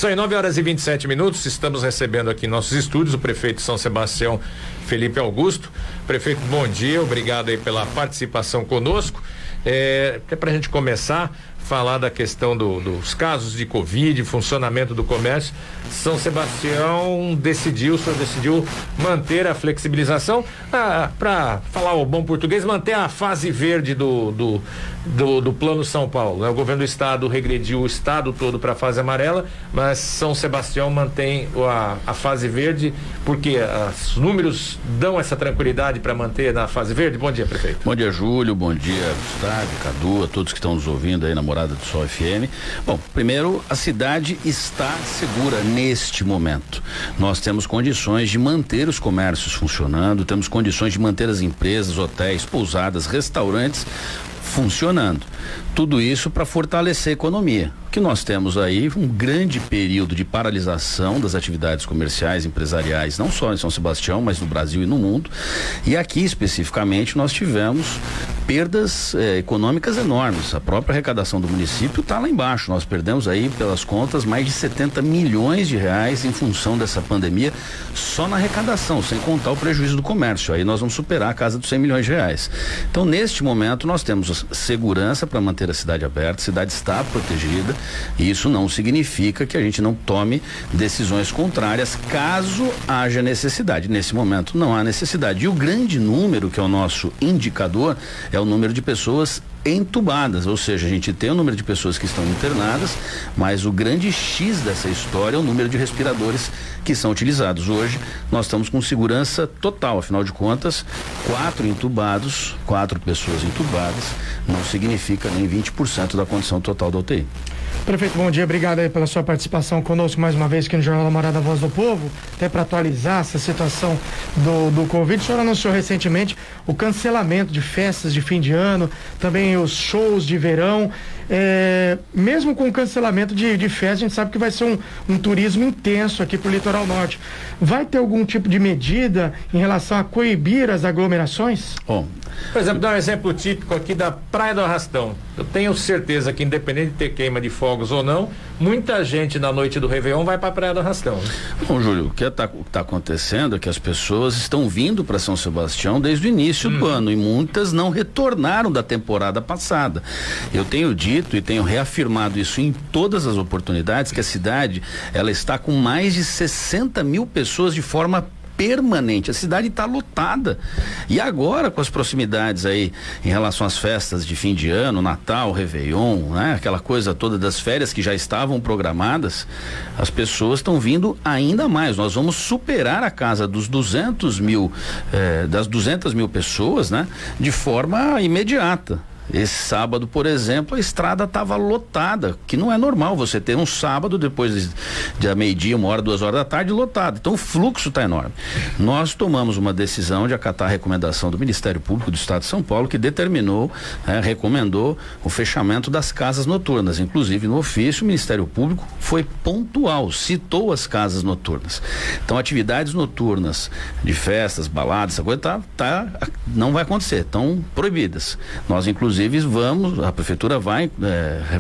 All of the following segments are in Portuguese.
São 9h27, estamos recebendo aqui em nossos estúdios o prefeito de São Sebastião, Felipe Augusto. Prefeito, bom dia, obrigado aí pela participação conosco. Até pra gente começar, falar da questão dos casos de Covid, funcionamento do comércio. São Sebastião decidiu manter a flexibilização, para falar o bom português, manter a fase verde do Plano São Paulo, né? O governo do estado regrediu o estado todo para a fase amarela, mas São Sebastião mantém a fase verde, porque os números dão essa tranquilidade para manter na fase verde. Bom dia, prefeito. Bom dia, Júlio, bom dia, Gustavo, Cadu, a todos que estão nos ouvindo aí na Morada do Sol FM. Bom, primeiro, a cidade está segura neste momento. Nós temos condições de manter os comércios funcionando, temos condições de manter as empresas, hotéis, pousadas, restaurantes funcionando. Tudo isso para fortalecer a economia. O que nós temos aí um grande período de paralisação das atividades comerciais, empresariais, não só em São Sebastião, mas no Brasil e no mundo. E aqui especificamente nós tivemos perdas econômicas enormes. A própria arrecadação do município está lá embaixo. Nós perdemos aí, pelas contas, mais de 70 milhões de reais em função dessa pandemia, só na arrecadação, sem contar o prejuízo do comércio. Aí nós vamos superar a casa dos 100 milhões de reais. Então, neste momento, nós temos segurança para manter a cidade aberta, a cidade está protegida, e isso não significa que a gente não tome decisões contrárias caso haja necessidade. Nesse momento não há necessidade. E o grande número, que é o nosso indicador, é o número de pessoas entubadas, ou seja, a gente tem o número de pessoas que estão internadas, mas o grande X dessa história é o número de respiradores que são utilizados. Hoje nós estamos com segurança total, afinal de contas, 4 pessoas entubadas não significa nem 20% da condição total da UTI. Prefeito, bom dia, obrigado aí pela sua participação conosco mais uma vez aqui no Jornal da Morada, Voz do Povo, até para atualizar essa situação do Covid. O senhor anunciou recentemente o cancelamento de festas de fim de ano, também os shows de verão. Mesmo com o cancelamento de festas, a gente sabe que vai ser um turismo intenso aqui pro litoral norte. Vai ter algum tipo de medida em relação a coibir as aglomerações? Bom, por exemplo, dar um exemplo típico aqui da Praia do Arrastão. Eu tenho certeza que, independente de ter queima de fogos ou não, muita gente na noite do Réveillon vai para a Praia do Arrastão. Bom, Júlio, o que está acontecendo é que as pessoas estão vindo para São Sebastião desde o início do ano, e muitas não retornaram da temporada passada. Eu tenho dito e tenho reafirmado isso em todas as oportunidades, que a cidade, ela está com mais de 60 mil pessoas de forma permanente. A cidade está lotada. E agora, com as proximidades aí em relação às festas de fim de ano, Natal, Réveillon, né? Aquela coisa toda das férias que já estavam programadas, as pessoas estão vindo ainda mais. Nós vamos superar a casa dos 200 mil, das 200 mil pessoas, né? De forma imediata. Esse sábado, por exemplo, a estrada estava lotada, que não é normal você ter um sábado depois de meio-dia, 1h, 2h da tarde, lotado. Então o fluxo está enorme. Nós tomamos uma decisão de acatar a recomendação do Ministério Público do Estado de São Paulo, que recomendou o fechamento das casas noturnas. Inclusive, no ofício, o Ministério Público foi pontual, citou as casas noturnas. Então, atividades noturnas de festas, baladas, essa coisa não vai acontecer, estão proibidas. Nós, inclusive, a prefeitura vai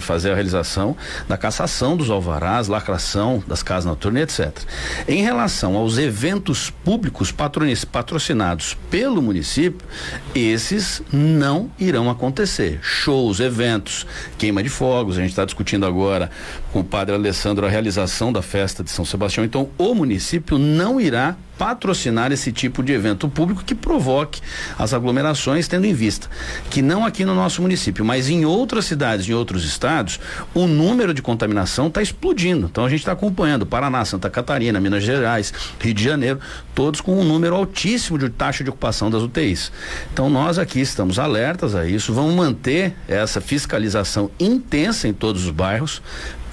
fazer a realização da cassação dos alvarás, lacração das casas noturnas, etc. Em relação aos eventos públicos patrocinados pelo município, esses não irão acontecer. Shows, eventos, queima de fogos, a gente está discutindo agora com o padre Alessandro a realização da festa de São Sebastião. Então, o município não irá patrocinar esse tipo de evento público que provoque as aglomerações, tendo em vista que não aqui no nosso município, mas em outras cidades, em outros estados, o número de contaminação está explodindo. Então a gente está acompanhando Paraná, Santa Catarina, Minas Gerais, Rio de Janeiro, todos com um número altíssimo de taxa de ocupação das UTIs. Então nós aqui estamos alertas a isso, vamos manter essa fiscalização intensa em todos os bairros.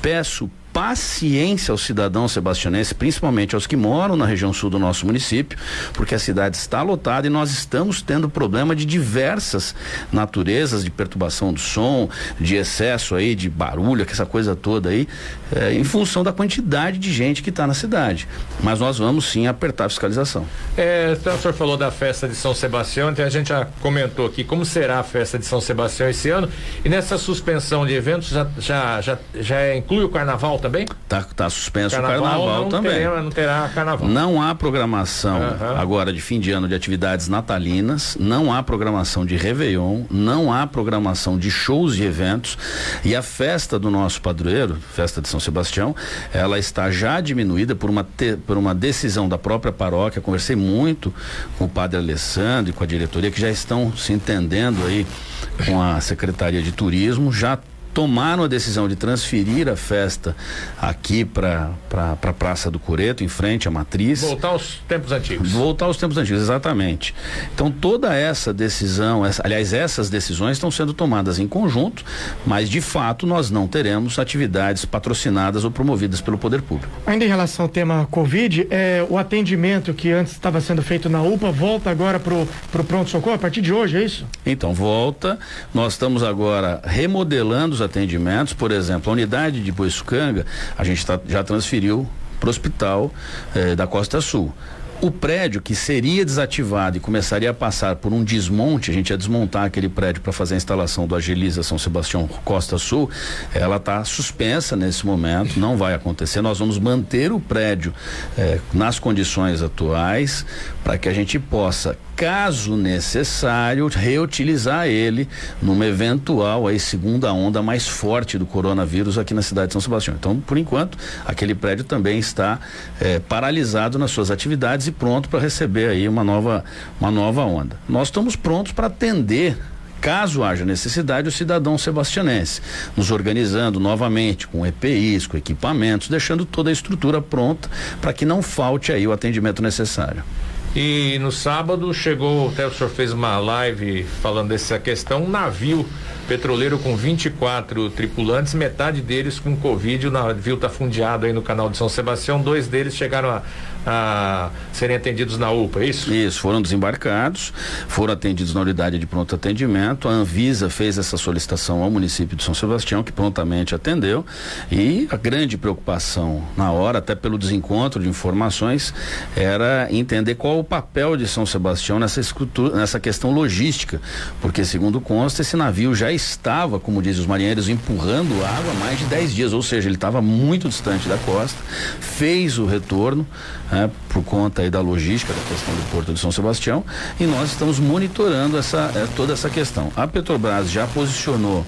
Peço paciência aos cidadãos sebastianenses, principalmente aos que moram na região sul do nosso município, porque a cidade está lotada e nós estamos tendo problema de diversas naturezas, de perturbação do som, de excesso aí, de barulho, essa coisa toda aí, em função da quantidade de gente que está na cidade. Mas nós vamos sim apertar a fiscalização. Então, o senhor falou da festa de São Sebastião, então a gente já comentou aqui como será a festa de São Sebastião esse ano, e nessa suspensão de eventos já inclui o carnaval também? também? Tá suspenso o carnaval também. Não terá carnaval. Não há programação agora de fim de ano de atividades natalinas, não há programação de Réveillon, não há programação de shows e eventos, e a festa do nosso padroeiro, festa de São Sebastião, ela está já diminuída por uma decisão da própria paróquia. Conversei muito com o padre Alessandro e com a diretoria, que já estão se entendendo aí com a Secretaria de Turismo, já tomaram a decisão de transferir a festa aqui para a Praça do Coreto, em frente à Matriz. Voltar aos tempos antigos. Voltar aos tempos antigos, exatamente. Então toda essa decisão, essas decisões estão sendo tomadas em conjunto, mas de fato nós não teremos atividades patrocinadas ou promovidas pelo poder público. Ainda em relação ao tema Covid, o atendimento que antes estava sendo feito na UPA volta agora pro pronto-socorro a partir de hoje, é isso? Então volta, nós estamos agora remodelando os atendimentos. Por exemplo, a unidade de Boiçucanga, a gente já transferiu para o hospital da Costa Sul. O prédio que seria desativado e começaria a passar por um desmonte, a gente ia desmontar aquele prédio para fazer a instalação do Agiliza São Sebastião Costa Sul, ela está suspensa nesse momento, não vai acontecer. Nós vamos manter o prédio nas condições atuais, para que a gente possa, caso necessário, reutilizar ele numa eventual segunda onda mais forte do coronavírus aqui na cidade de São Sebastião. Então, por enquanto, aquele prédio também está paralisado nas suas atividades e pronto para receber aí uma nova onda. Nós estamos prontos para atender, caso haja necessidade, o cidadão sebastianense, nos organizando novamente com EPIs, com equipamentos, deixando toda a estrutura pronta para que não falte aí o atendimento necessário. E no sábado chegou, até o senhor fez uma live falando dessa questão, um navio petroleiro com 24 tripulantes, metade deles com Covid. O navio está fundeado aí no canal de São Sebastião, 2 deles chegaram a serem atendidos na UPA, é isso? Isso, foram desembarcados, foram atendidos na unidade de pronto atendimento. A Anvisa fez essa solicitação ao município de São Sebastião, que prontamente atendeu, e a grande preocupação na hora, até pelo desencontro de informações, era entender qual o papel de São Sebastião nessa questão logística, porque segundo consta, esse navio já estava, como dizem os marinheiros, empurrando água há mais de 10 dias, ou seja, ele estava muito distante da costa, fez o retorno, por conta aí da logística da questão do Porto de São Sebastião, e nós estamos monitorando toda essa questão. A Petrobras já posicionou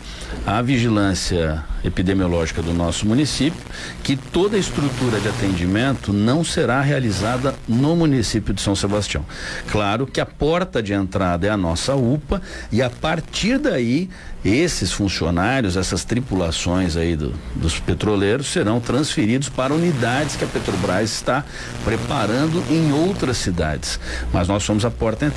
a vigilância epidemiológica do nosso município, que toda a estrutura de atendimento não será realizada no município de São Sebastião. Claro que a porta de entrada é a nossa UPA, e a partir daí esses funcionários, essas tripulações aí dos petroleiros serão transferidos para unidades que a Petrobras está preparando em outras cidades. Mas nós somos a porta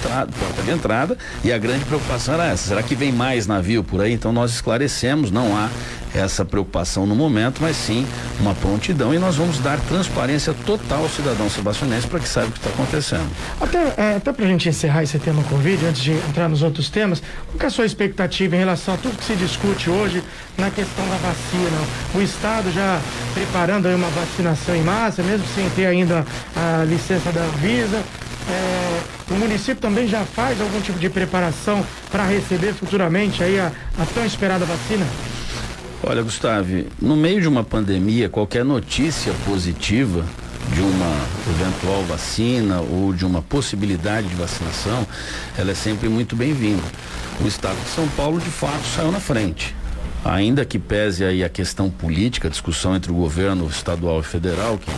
de entrada, e a grande preocupação era essa: será que vem mais navio por aí? Então nós esclarecemos, não há essa preocupação no momento, mas sim uma prontidão, e nós vamos dar transparência total ao cidadão sebastianense para que saiba o que está acontecendo. Até para a gente encerrar esse tema Covid, antes de entrar nos outros temas, qual que é a sua expectativa em relação a tudo que se discute hoje na questão da vacina? O Estado já preparando aí uma vacinação em massa, mesmo sem ter ainda a licença da Anvisa. O município também já faz algum tipo de preparação para receber futuramente aí a tão esperada vacina? Olha, Gustavo, no meio de uma pandemia, qualquer notícia positiva de uma eventual vacina ou de uma possibilidade de vacinação, ela é sempre muito bem-vinda. O Estado de São Paulo, de fato, saiu na frente. Ainda que pese aí a questão política, a discussão entre o governo estadual e federal, que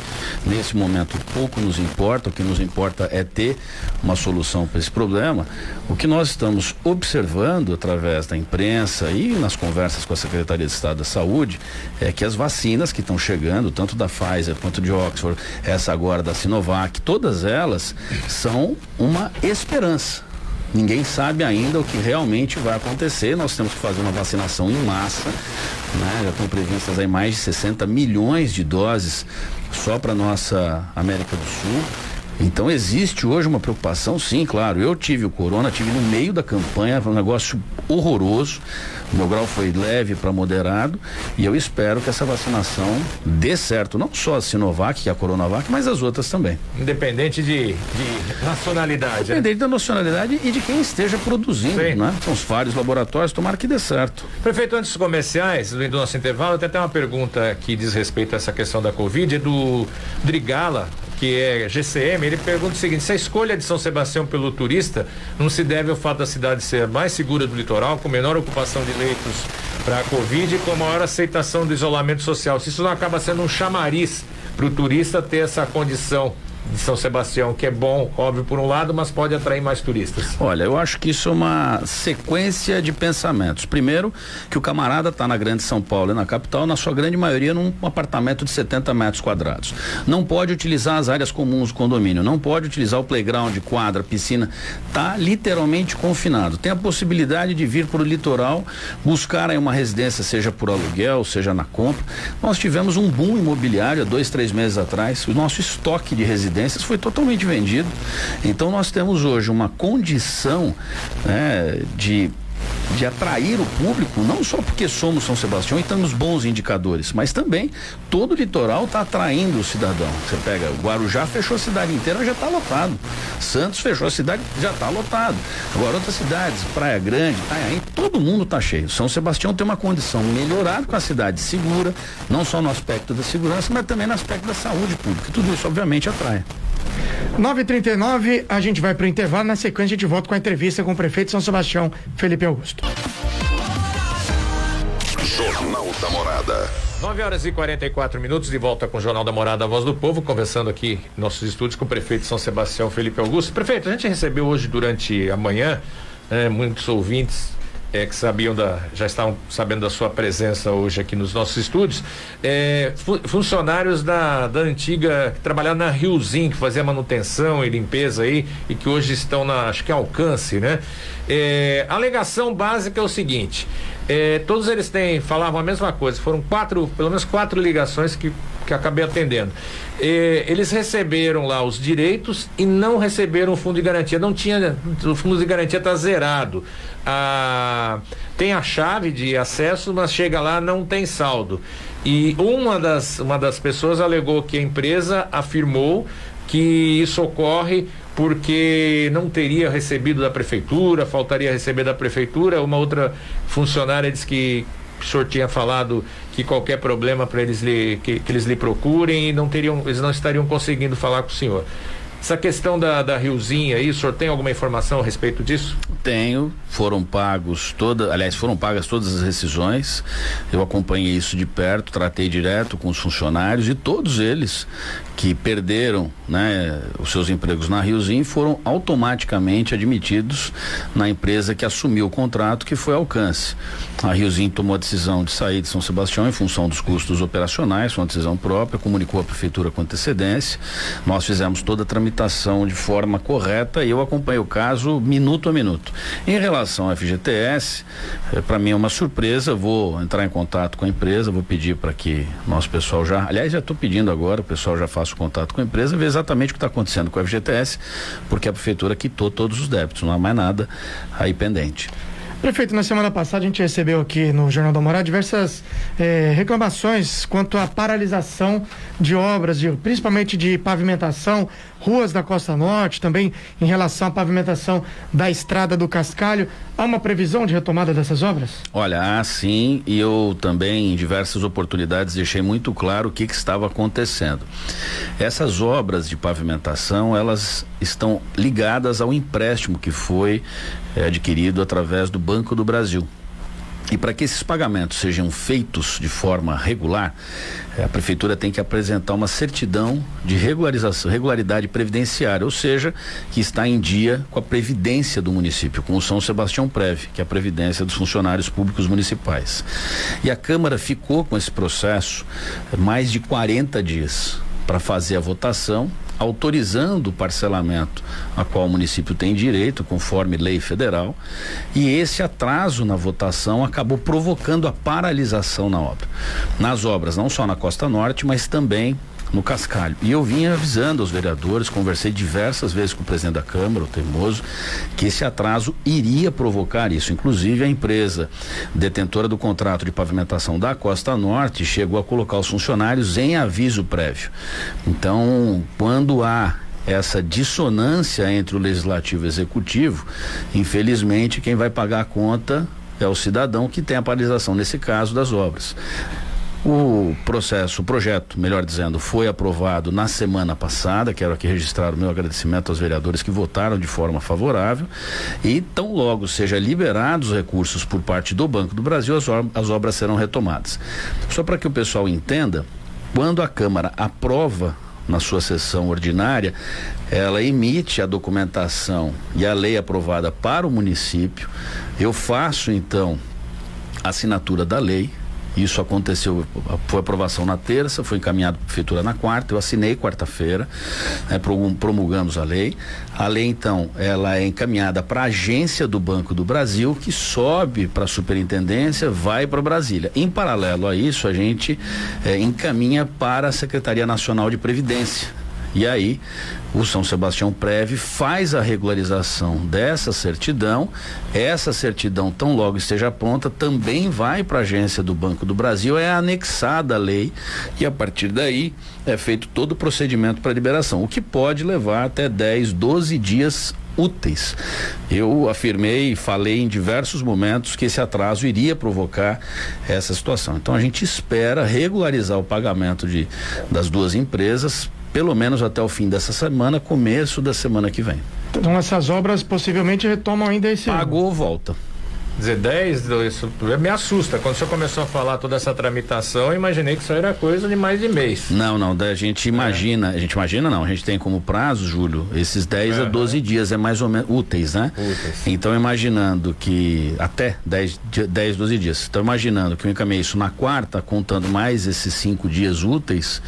nesse momento pouco nos importa, o que nos importa é ter uma solução para esse problema. O que nós estamos observando através da imprensa e nas conversas com a Secretaria de Estado da Saúde é que as vacinas que estão chegando, tanto da Pfizer quanto de Oxford, essa agora da Sinovac, todas elas são uma esperança. Ninguém sabe ainda o que realmente vai acontecer. Nós temos que fazer uma vacinação em massa, né? Já estão previstas aí mais de 60 milhões de doses só para nossa América do Sul. Então existe hoje uma preocupação, sim, claro. Eu tive o corona, tive no meio da campanha, foi um negócio horroroso. O meu grau foi leve para moderado e eu espero que essa vacinação dê certo, não só a Sinovac, que é a Coronavac, mas as outras também. Independente de nacionalidade. Independente da nacionalidade e de quem esteja produzindo, né? São os vários laboratórios, tomara que dê certo. Prefeito, antes dos comerciais, do nosso intervalo, tem até uma pergunta que diz respeito a essa questão da Covid, é do Drigala, que é GCM. Ele pergunta o seguinte: se a escolha de São Sebastião pelo turista não se deve ao fato da cidade ser mais segura do litoral, com menor ocupação de leitos para a Covid e com maior aceitação do isolamento social, se isso não acaba sendo um chamariz para o turista ter essa condição de São Sebastião, que é bom, óbvio, por um lado, mas pode atrair mais turistas? Olha, eu acho que isso é uma sequência de pensamentos. Primeiro, que o camarada está na grande São Paulo e na capital, na sua grande maioria, num apartamento de 70 metros quadrados. Não pode utilizar as áreas comuns do condomínio, não pode utilizar o playground, quadra, piscina. Está literalmente confinado. Tem a possibilidade de vir para o litoral, buscar aí uma residência, seja por aluguel, seja na compra. Nós tivemos um boom imobiliário há 2, 3 meses atrás. O nosso estoque de residências foi totalmente vendido. Então nós temos hoje uma condição, né, de atrair o público, não só porque somos São Sebastião e temos bons indicadores, mas também todo o litoral está atraindo o cidadão. Você pega o Guarujá, fechou a cidade inteira, já está lotado. Santos fechou a cidade, já está lotado. Agora outras cidades, Praia Grande, Itanhaém, todo mundo está cheio. São Sebastião tem uma condição melhorada com a cidade segura, não só no aspecto da segurança, mas também no aspecto da saúde pública. Tudo isso obviamente atrai. 9h39, a gente vai para o intervalo. Na sequência, a gente volta com a entrevista com o prefeito de São Sebastião, Felipe Augusto. Jornal da Morada. 9h44, de volta com o Jornal da Morada, a Voz do Povo, conversando aqui em nossos estúdios com o prefeito de São Sebastião, Felipe Augusto. Prefeito, a gente recebeu hoje durante a manhã, muitos ouvintes que já estavam sabendo da sua presença hoje aqui nos nossos estúdios, funcionários da antiga, que trabalhavam na Riozinho, que fazia manutenção e limpeza aí, e que hoje estão acho que Alcance, né? A alegação básica é o seguinte: todos eles falavam a mesma coisa, foram pelo menos quatro ligações que acabei atendendo. Eles receberam lá os direitos e não receberam o fundo de garantia, o fundo de garantia está zerado. Tem a chave de acesso, mas chega lá, não tem saldo. E uma das pessoas alegou que a empresa afirmou que isso ocorre porque não teria recebido da prefeitura, faltaria receber da prefeitura. Uma outra funcionária disse que o senhor tinha falado que qualquer problema para eles que eles lhe procurem e eles não estariam conseguindo falar com o senhor. Essa questão da Riozinho aí, o senhor tem alguma informação a respeito disso? Tenho, foram pagas todas as rescisões. Eu acompanhei isso de perto, tratei direto com os funcionários e todos eles que perderam, né, os seus empregos na Riozinho foram automaticamente admitidos na empresa que assumiu o contrato, que foi a Alcance. A Riozinho tomou a decisão de sair de São Sebastião em função dos custos operacionais, foi uma decisão própria, comunicou à prefeitura com antecedência. Nós fizemos toda a tramitação de forma correta e eu acompanhei o caso minuto a minuto. Em relação ao FGTS, para mim é uma surpresa, vou entrar em contato com a empresa, vou pedir para que nosso pessoal já estou pedindo agora, o pessoal já faça o contato com a empresa, ver exatamente o que está acontecendo com o FGTS, porque a prefeitura quitou todos os débitos, não há mais nada aí pendente. Prefeito, na semana passada a gente recebeu aqui no Jornal da Morada diversas reclamações quanto à paralisação de obras, principalmente de pavimentação, ruas da Costa Norte, também em relação à pavimentação da Estrada do Cascalho. Há uma previsão de retomada dessas obras? Olha, há sim, e eu também em diversas oportunidades deixei muito claro o que estava acontecendo. Essas obras de pavimentação, elas estão ligadas ao empréstimo que foi adquirido através do Banco do Brasil. E para que esses pagamentos sejam feitos de forma regular, a prefeitura tem que apresentar uma certidão de regularidade previdenciária, ou seja, que está em dia com a previdência do município, com o São Sebastião Prev, que é a previdência dos funcionários públicos municipais. E a Câmara ficou com esse processo mais de 40 dias para fazer a votação, autorizando o parcelamento a qual o município tem direito, conforme lei federal, e esse atraso na votação acabou provocando a paralisação na obra. Nas obras, não só na Costa Norte, mas também no cascalho. E eu vinha avisando aos vereadores, conversei diversas vezes com o presidente da Câmara, o Teimoso, que esse atraso iria provocar isso. Inclusive a empresa detentora do contrato de pavimentação da Costa Norte chegou a colocar os funcionários em aviso prévio. Então, quando há essa dissonância entre o legislativo e o executivo, infelizmente quem vai pagar a conta é o cidadão que tem a paralisação, nesse caso, das obras. O projeto, melhor dizendo, foi aprovado na semana passada. Quero aqui registrar o meu agradecimento aos vereadores que votaram de forma favorável, e tão logo seja liberados recursos por parte do Banco do Brasil, as obras serão retomadas. Só para que o pessoal entenda, quando a Câmara aprova na sua sessão ordinária, ela emite a documentação e a lei aprovada para o município. Eu faço então a assinatura da lei. Isso aconteceu, foi aprovação na terça, foi encaminhado para a prefeitura na quarta, eu assinei quarta-feira, promulgamos a lei. A lei, então, ela é encaminhada para a agência do Banco do Brasil, que sobe para a superintendência, vai para Brasília. Em paralelo a isso, a gente encaminha para a Secretaria Nacional de Previdência. E aí, o São Sebastião Prev faz a regularização dessa certidão. Essa certidão, tão logo esteja pronta, também vai para a agência do Banco do Brasil, é anexada à lei, e a partir daí é feito todo o procedimento para liberação, o que pode levar até 10, 12 dias úteis. Eu afirmei e falei em diversos momentos que esse atraso iria provocar essa situação. Então a gente espera regularizar o pagamento das duas empresas, pelo menos até o fim dessa semana, começo da semana que vem. Então essas obras possivelmente retomam ainda esse ano. Pagou, volta. Dizer 10, isso me assusta. Quando o senhor começou a falar toda essa tramitação, eu imaginei que isso era coisa de mais de mês. Não, a gente imagina, a gente tem como prazo, Júlio, esses 10 a 12 dias, é mais ou menos úteis, né? Úteis. Então, imaginando que até 10, 12 dias. Então, imaginando que eu encaminhei isso na quarta, contando mais esses 5 dias úteis,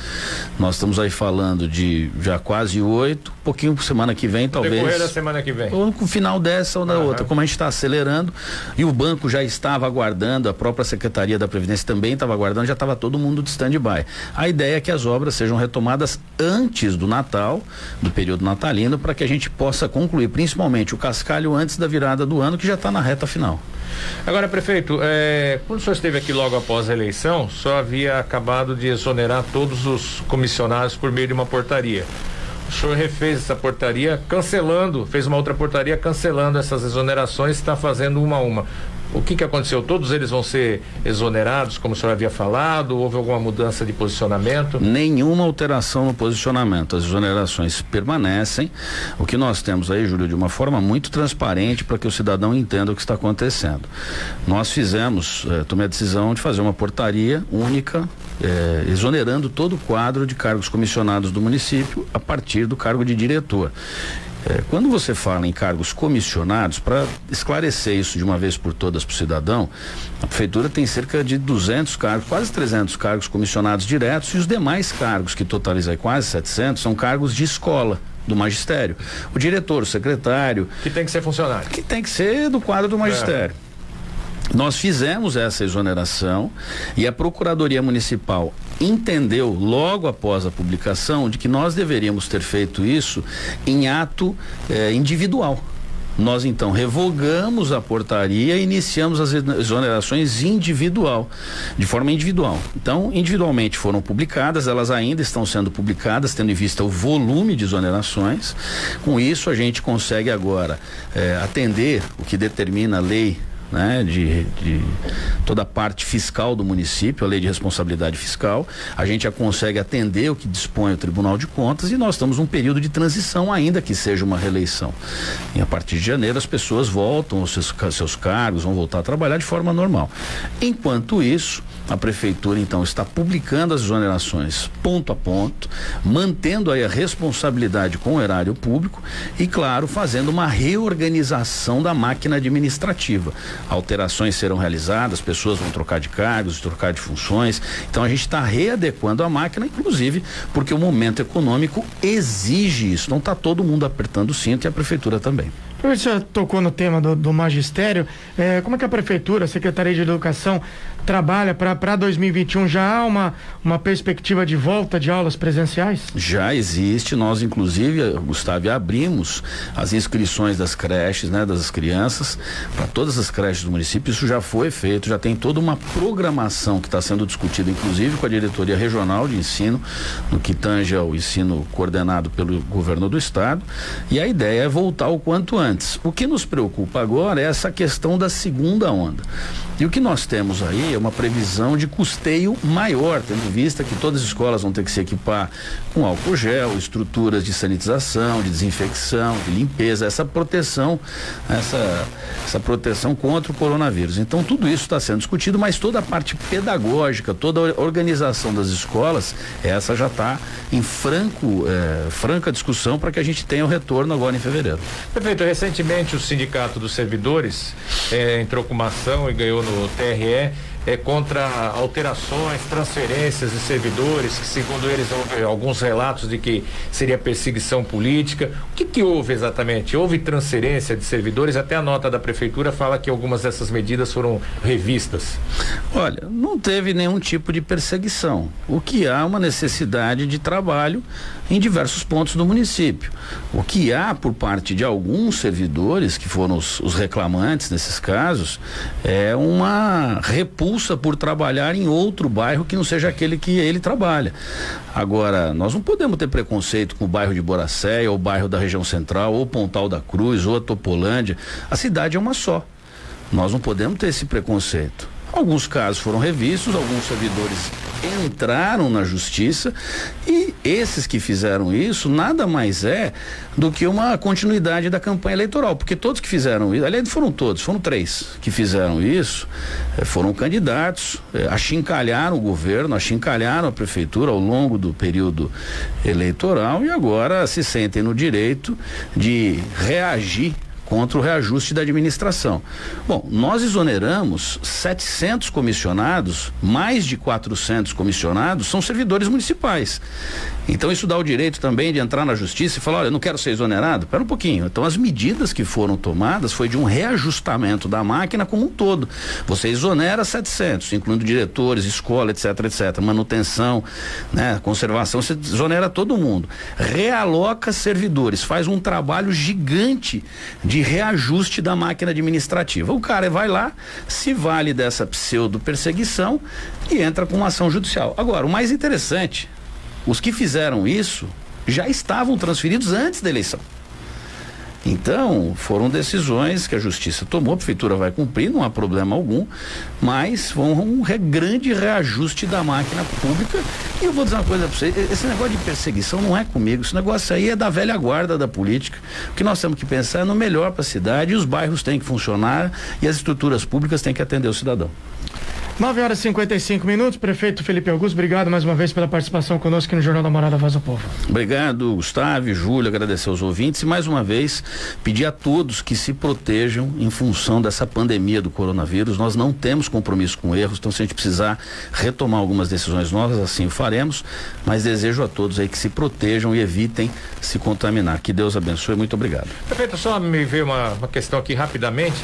nós estamos aí falando de já quase 8, pouquinho por semana que vem, talvez. No decorrer da semana que vem. Ou no final dessa ou na outra, como a gente está acelerando. E o banco já estava aguardando, a própria Secretaria da Previdência também estava aguardando, já estava todo mundo de stand-by. A ideia é que as obras sejam retomadas antes do Natal, do período natalino, para que a gente possa concluir, principalmente o cascalho, antes da virada do ano, que já está na reta final. Agora, prefeito, quando o senhor esteve aqui logo após a eleição, só havia acabado de exonerar todos os comissionados por meio de uma portaria. O senhor refez essa portaria fez uma outra portaria cancelando essas exonerações, está fazendo uma a uma. O que aconteceu? Todos eles vão ser exonerados, como o senhor havia falado? Houve alguma mudança de posicionamento? Nenhuma alteração no posicionamento. As exonerações permanecem. O que nós temos aí, Júlio, de uma forma muito transparente para que o cidadão entenda o que está acontecendo. Nós tomei a decisão de fazer uma portaria única, exonerando todo o quadro de cargos comissionados do município a partir do cargo de diretor. Quando você fala em cargos comissionados, para esclarecer isso de uma vez por todas para o cidadão, a prefeitura tem cerca de 200 cargos, quase 300 cargos comissionados diretos, e os demais cargos, que totalizam quase 700, são cargos de escola do magistério. O diretor, o secretário... Que tem que ser funcionário. Que tem que ser do quadro do magistério. Nós fizemos essa exoneração e a Procuradoria Municipal entendeu logo após a publicação de que nós deveríamos ter feito isso em ato individual. Nós então revogamos a portaria e iniciamos as exonerações de forma individual. Então, individualmente foram publicadas, elas ainda estão sendo publicadas, tendo em vista o volume de exonerações. Com isso, a gente consegue agora atender o que determina a lei, né, de toda a parte fiscal do município, a lei de responsabilidade fiscal. A gente já consegue atender o que dispõe o Tribunal de Contas, e nós estamos num período de transição, ainda que seja uma reeleição. E a partir de janeiro as pessoas voltam aos seus cargos, vão voltar a trabalhar de forma normal. Enquanto isso, a prefeitura então está publicando as exonerações ponto a ponto, mantendo aí a responsabilidade com o erário público e, claro, fazendo uma reorganização da máquina administrativa. Alterações serão realizadas, pessoas vão trocar de cargos, trocar de funções. Então a gente está readequando a máquina, inclusive porque o momento econômico exige isso. Não está todo mundo apertando o cinto, e a prefeitura também. Você tocou no tema do magistério, como é que a Prefeitura, a Secretaria de Educação trabalha para 2021? Já há uma perspectiva de volta de aulas presenciais? Já existe, nós inclusive, Gustavo, abrimos as inscrições das creches, né, das crianças, para todas as creches do município. Isso já foi feito, já tem toda uma programação que está sendo discutida, inclusive com a Diretoria Regional de Ensino, no que tange ao ensino coordenado pelo governo do estado, e a ideia é voltar o quanto antes. O que nos preocupa agora é essa questão da segunda onda. E o que nós temos aí é uma previsão de custeio maior, tendo em vista que todas as escolas vão ter que se equipar com álcool gel, estruturas de sanitização, de desinfecção, de limpeza, essa proteção contra o coronavírus. Então tudo isso está sendo discutido, mas toda a parte pedagógica, toda a organização das escolas, essa já está em franca discussão para que a gente tenha o retorno agora em fevereiro. Prefeito, recentemente o Sindicato dos Servidores entrou com uma ação e ganhou no TRE contra alterações, transferências de servidores, que segundo eles houve alguns relatos de que seria perseguição política. O que houve exatamente? Houve transferência de servidores? Até a nota da prefeitura fala que algumas dessas medidas foram revistas. Olha, não teve nenhum tipo de perseguição. O que há é uma necessidade de trabalho em diversos pontos do município. O que há por parte de alguns servidores, que foram os reclamantes nesses casos, é uma repulsa por trabalhar em outro bairro que não seja aquele que ele trabalha. Agora, nós não podemos ter preconceito com o bairro de Boracéia, ou o bairro da região central, ou Pontal da Cruz, ou a Topolândia. A cidade é uma só. Nós não podemos ter esse preconceito. Alguns casos foram revistos, alguns servidores entraram na justiça, e esses que fizeram isso nada mais é do que uma continuidade da campanha eleitoral, porque todos que fizeram isso, aliás, foram 3 que fizeram isso, foram candidatos, achincalharam o governo, achincalharam a prefeitura ao longo do período eleitoral, e agora se sentem no direito de reagir contra o reajuste da administração. Bom, nós exoneramos 700 comissionados, mais de 400 comissionados são servidores municipais. Então isso dá o direito também de entrar na justiça e falar, olha, eu não quero ser exonerado. Espera um pouquinho. Então as medidas que foram tomadas foi de um reajustamento da máquina como um todo. Você exonera 700, incluindo diretores, escola, etc, etc, manutenção, né, conservação, você exonera todo mundo. Realoca servidores, faz um trabalho gigante de reajuste da máquina administrativa. O cara vai lá, se vale dessa pseudo perseguição e entra com uma ação judicial. Agora, o mais interessante, os que fizeram isso já estavam transferidos antes da eleição. Então, foram decisões que a justiça tomou, a prefeitura vai cumprir, não há problema algum, mas foi um grande reajuste da máquina pública. E eu vou dizer uma coisa para você, esse negócio de perseguição não é comigo, esse negócio aí é da velha guarda da política. O que nós temos que pensar é no melhor para a cidade, e os bairros têm que funcionar e as estruturas públicas têm que atender o cidadão. 9h55, prefeito Felipe Augusto, obrigado mais uma vez pela participação conosco aqui no Jornal da Morada Voz do Povo. Obrigado, Gustavo, Júlio, agradecer aos ouvintes e mais uma vez pedir a todos que se protejam em função dessa pandemia do coronavírus. Nós não temos compromisso com erros, então se a gente precisar retomar algumas decisões novas, assim o faremos, mas desejo a todos aí que se protejam e evitem se contaminar. Que Deus abençoe, muito obrigado. Prefeito, só me veio uma questão aqui rapidamente,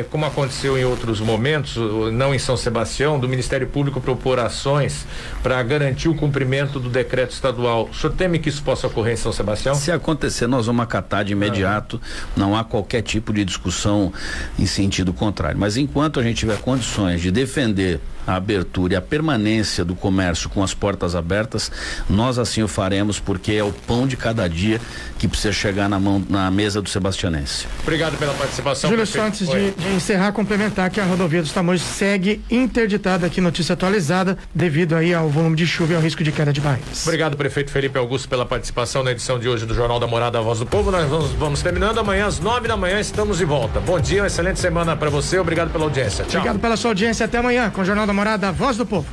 como aconteceu em outros momentos, não em São Sebastião, do Ministério Público propor ações para garantir o cumprimento do decreto estadual. O senhor teme que isso possa ocorrer em São Sebastião? Se acontecer, nós vamos acatar de imediato, não há qualquer tipo de discussão em sentido contrário, mas enquanto a gente tiver condições de defender a abertura e a permanência do comércio com as portas abertas, nós assim o faremos, porque é o pão de cada dia que precisa chegar na mesa do sebastianense. Obrigado pela participação. Júlio, só antes de encerrar, complementar que a rodovia dos Tamoios segue interditada, aqui notícia atualizada, devido aí ao volume de chuva e ao risco de queda de barreiras. Obrigado, prefeito Felipe Augusto, pela participação na edição de hoje do Jornal da Morada, a Voz do Povo. Nós vamos terminando amanhã às 9h estamos de volta. Bom dia, uma excelente semana para você, obrigado pela audiência. Tchau. Obrigado pela sua audiência, até amanhã com o Jornal da Morada, a Voz do Povo.